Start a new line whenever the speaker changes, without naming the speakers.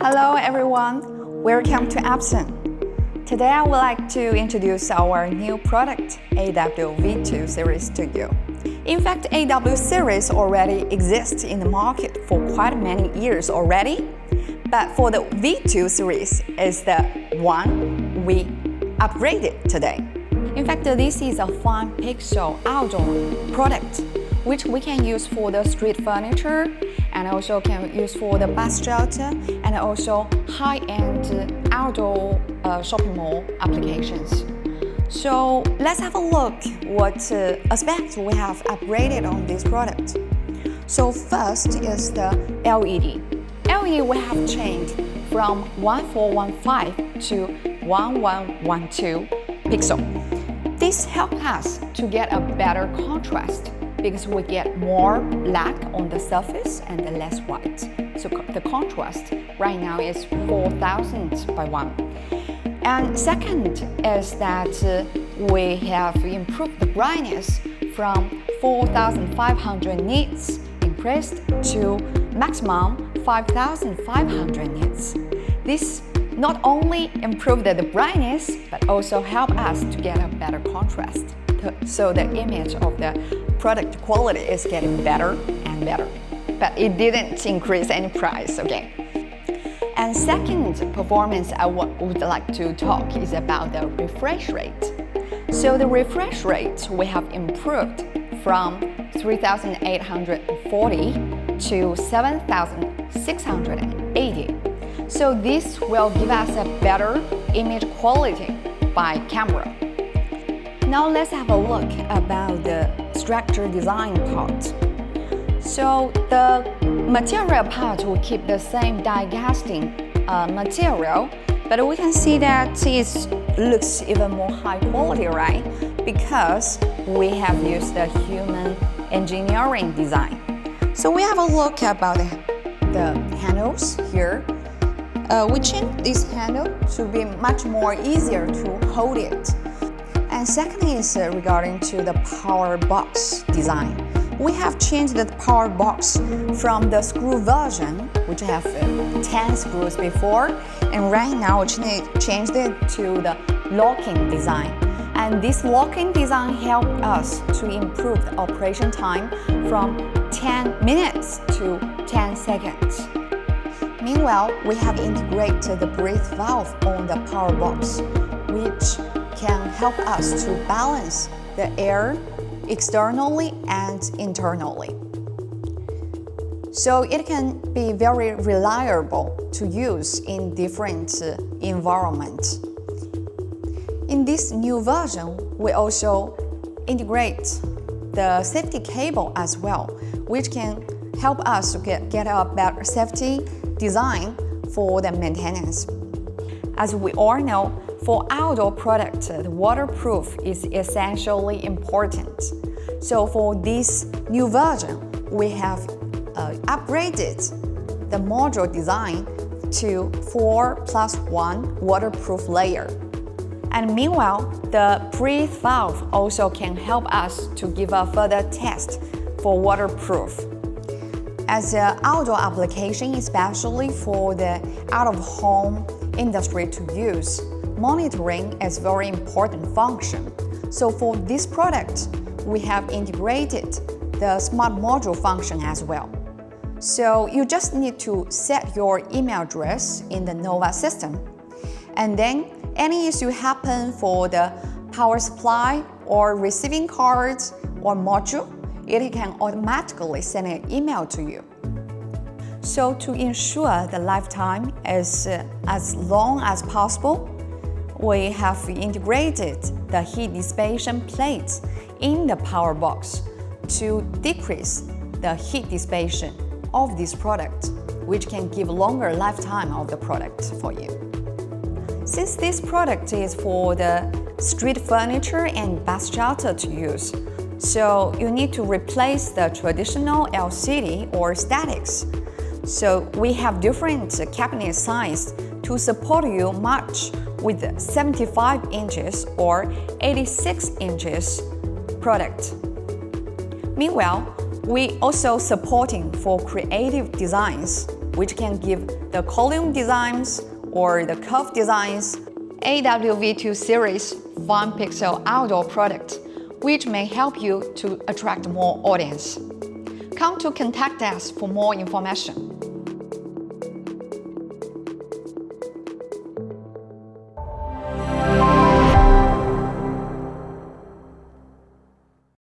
Hello everyone, welcome to Absen. Today I would like to introduce our new product, AW-V2 series to you. In fact, AW series already exists in the market for quite many years already, but for the V2 series is the one we upgraded today. In fact, this is a fine pixel outdoor product which we can use for the street furniture and also can use for the bus shelter and also high-end outdoor shopping mall applications. So let's have a look what aspects we have upgraded on this product. So first is the LED. LED we have changed from 1415 to 1112 pixel. This helps us to get a better contrast because we get more black on the surface and less white. So the contrast right now is 4000 by 1. And second is that we have improved the brightness from 4500 nits increased to maximum 5500 nits. This not only improved the brightness but also helped us to get a better contrast. So the image of the product quality is getting better and better. But it didn't increase any price, okay? And second performance I would like to talk is about the refresh rate. So the refresh rate we have improved from 3840 to 7680. So this will give us a better image quality by camera. Now let's have a look about the structure design part. So the material part will keep the same die casting material, but we can see that it looks even more high quality, right? Because we have used the human engineering design. So we have a look about the handles here. We changed this handle to be much more easier to hold it. And second is regarding to the power box design. We have changed the power box from the screw version, which have 10 screws before, and right now we changed it to the locking design. And this locking design helped us to improve the operation time from 10 minutes to 10 seconds. Meanwhile, we have integrated the breathe valve on the power box, which can help us to balance the air externally and internally. So it can be very reliable to use in different environments. In this new version, we also integrate the safety cable as well, which can help us to get a better safety design for the maintenance. As we all know, for outdoor products, the waterproof is essentially important. So for this new version, we have upgraded the module design to 4+1 waterproof layer. And meanwhile, the breathe valve also can help us to give a further test for waterproof. As an outdoor application, especially for the out-of-home industry to use, monitoring is a very important function. So for this product, we have integrated the smart module function as well. So you just need to set your email address in the Nova system. And then any issue happen for the power supply or receiving cards or module, it can automatically send an email to you. So to ensure the lifetime is as long as possible, we have integrated the heat dissipation plates in the power box to decrease the heat dissipation of this product, which can give longer lifetime of the product for you. Since this product is for the street furniture and bus shelter to use, so you need to replace the traditional LCD or statics. So we have different cabinet size to support you much with 75 inches or 86 inches product. Meanwhile, we also supporting for creative designs which can give the column designs or the curve designs. AWV2 series fun pixel outdoor product, which may help you to attract more audience. Come to contact us for more information.